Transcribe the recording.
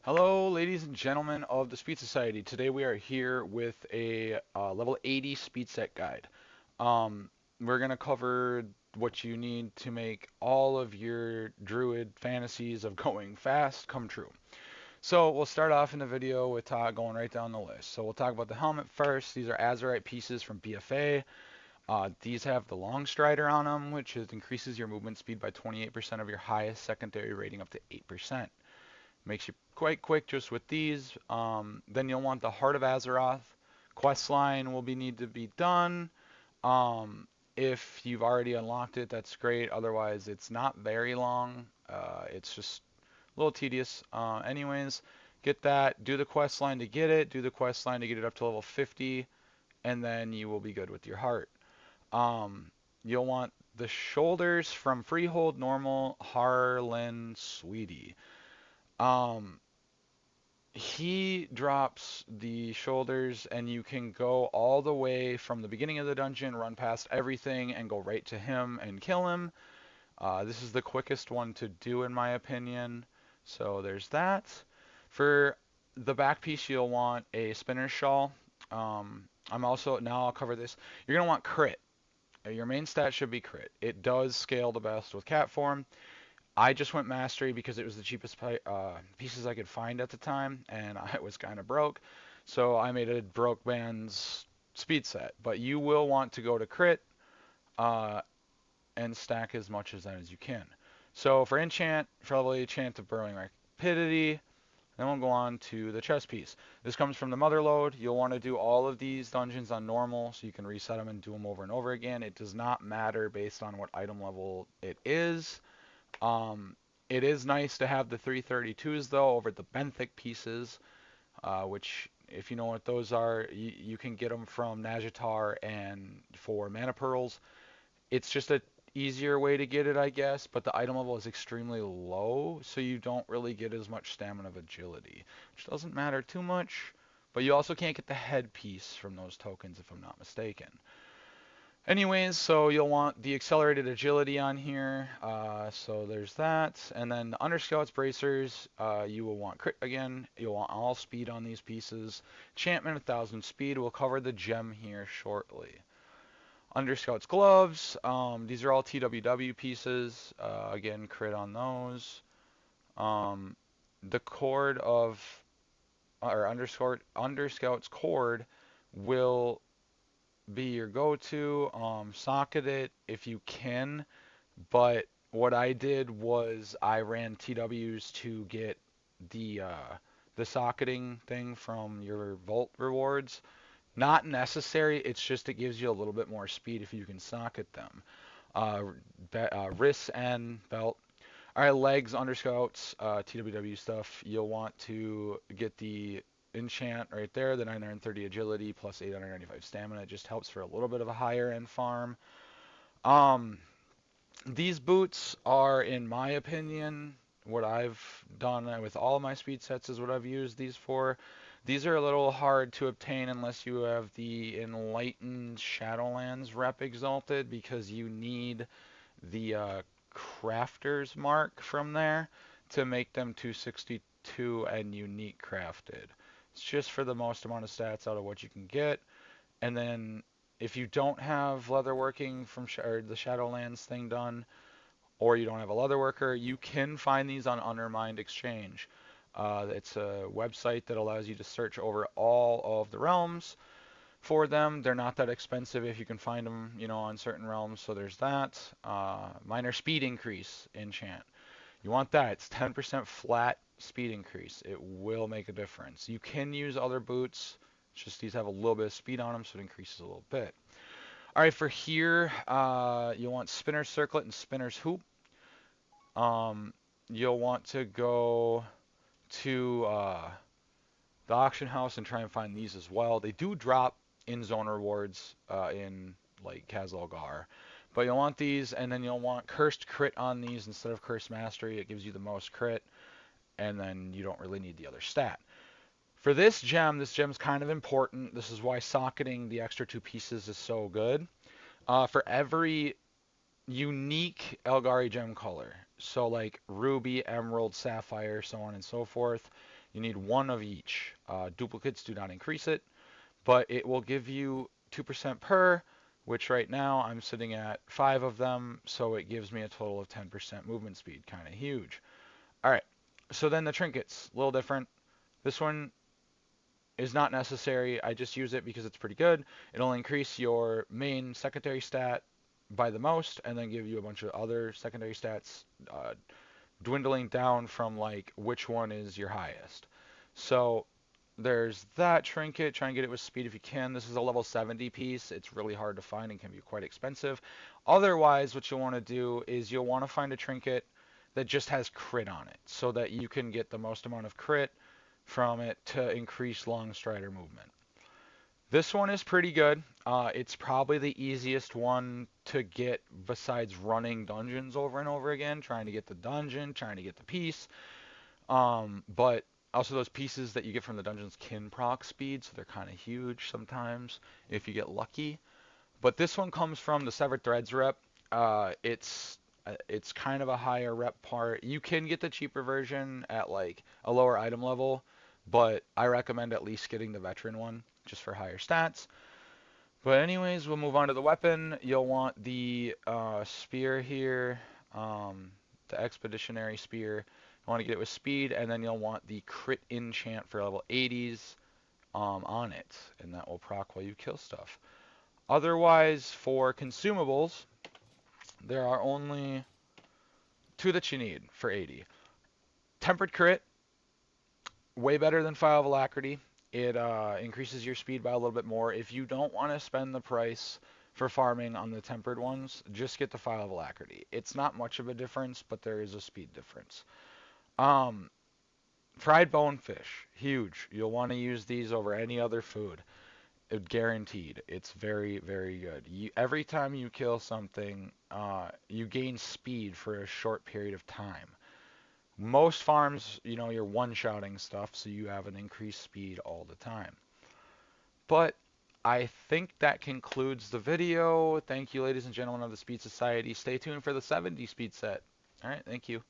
Hello, ladies and gentlemen of the Speed Society. Today we are here with a level 80 speed set guide. We're going to cover what you need to make all of your Druid fantasies of going fast come true. So we'll start off in the video with going right down the list. So we'll talk about the helmet first. These are Azurite pieces from BFA. These have the long strider on them, which increases your movement speed by 28% of your highest secondary rating up to 8%. Makes you quite quick just with these. Then you'll want the Heart of Azeroth. Quest line will need to be done. If you've already unlocked it, that's great. Otherwise, it's not very long. It's just a little tedious. Anyways, get that. Do the quest line to get it. Do the quest line to get it up to level 50, and then you will be good with your heart. You'll want the shoulders from Freehold, Normal, Harlan, Sweetie. Um, he drops the shoulders, and you can go all the way from the beginning of the dungeon, run past everything, and go right to him and kill him. This is the quickest one to do, in my opinion. So there's that. For the back piece, you'll want a spinner shawl. Now I'll cover this. You're going to want crit. Your main stat should be crit. It does scale the best with cat form. I just went mastery because it was the cheapest pieces I could find at the time, and I was kind of broke. So I made a broke man's speed set. But you will want to go to crit uh, and stack as much as that as you can. So for enchant, for level 8 enchant of Burrowing Rapidity, then we'll go on to the chest piece. This comes from the mother load. You'll want to do all of these dungeons on normal so you can reset them and do them over and over again. It does not matter based on what item level it is. It is nice to have the 332s though over the benthic pieces, which if you know what those are, you can get them from Najatar and for mana pearls. It's just a easier way to get it, I guess, but the item level is extremely low, so you don't really get as much stamina of agility, which doesn't matter too much. But you also can't get the headpiece from those tokens, if I'm not mistaken. Anyways, so you'll want the accelerated agility on here. So there's that. And then the Underscout's bracers, you will want crit again. You'll want all speed on these pieces. Enchantment 1000 speed. We'll cover the gem here shortly. Underscout's gloves. These are all TWW pieces. Again, crit on those. The cord of, or Underscout's cord will be your go-to. Socket it if you can, but what I did was I ran TWs to get the uh, the socketing thing from your Vault rewards. Not necessary. It's just it gives you a little bit more speed if you can socket them. Uh, Wrists and belt. All right, legs, underscouts, TWW stuff. You'll want to get the enchant right there, the 930 agility plus 895 stamina. It just helps for a little bit of a higher end farm. Um, these boots are, in my opinion, what I've done with all of my speed sets is what I've used these for. These are a little hard to obtain unless you have the Enlightened Shadowlands rep exalted because you need the crafter's mark from there to make them 262 and unique crafted. It's just for the most amount of stats out of what you can get. And then if you don't have leatherworking from or the Shadowlands thing done, or you don't have a leatherworker, you can find these on Undermined Exchange. It's a website that allows you to search over all of the realms for them. They're not that expensive if you can find them, on certain realms. So there's that. Minor speed increase enchant. You want that. It's 10% flat speed increase. It will make a difference. You can use other boots. It's just these have a little bit of speed on them, so it increases a little bit. All right, for here, you want Spinner's Circlet and Spinner's Hoop. You'll want to go to the auction house and try and find these as well. They do drop in zone rewards in like Kazalgar. But you'll want these, and then you'll want Cursed Crit on these instead of Cursed Mastery. It gives you the most crit, and then you don't really need the other stat. For this gem's kind of important. This is why socketing the extra two pieces is so good. For every unique Elgari gem color, So like ruby, emerald, sapphire, so on and so forth. You need one of each. Duplicates do not increase it, but it will give you 2% per, which right now I'm sitting at 5 of them, so it gives me a total of 10% movement speed. Kind of huge. All right, so then the trinkets, a little different. This one is not necessary. I just use it because it's pretty good. It'll increase your main secondary stat by the most, and then give you a bunch of other secondary stats, dwindling down from like which one is your highest. So there's that trinket. Try and get it with speed if you can. This is a level 70 piece. It's really hard to find and can be quite expensive. Otherwise, what you'll want to do is you'll want to find a trinket that just has crit on it so that you can get the most amount of crit from it to increase long strider movement. This one is pretty good. It's probably the easiest one to get besides running dungeons over and over again, trying to get the dungeon, trying to get the piece. But also those pieces that you get from the dungeons can proc speed, so they're kind of huge sometimes if you get lucky. But this one comes from the Severed Threads rep. It's kind of a higher rep part. You can get the cheaper version at like a lower item level, but I recommend at least getting the veteran one just for higher stats. But anyways, we'll move on to the weapon. You'll want the spear here, um, the expeditionary spear. You want to get it with speed, and then you'll want the crit enchant for level 80s on it, and that will proc while you kill stuff. Otherwise, for consumables, there are only two that you need for 80. Tempered crit, way better than File of Alacrity. It increases your speed by a little bit more. If you don't want to spend the price for farming on the tempered ones, just get the File of Alacrity. It's not much of a difference, but there is a speed difference. Um, Fried bonefish, huge. You'll want to use these over any other food. Guaranteed. It's very, very good. Every time you kill something, you gain speed for a short period of time. Most farms, you're one-shotting stuff, so you have an increased speed all the time. But I think that concludes the video. Thank you, ladies and gentlemen of the Speed Society. Stay tuned for the 70 speed set. All right, thank you.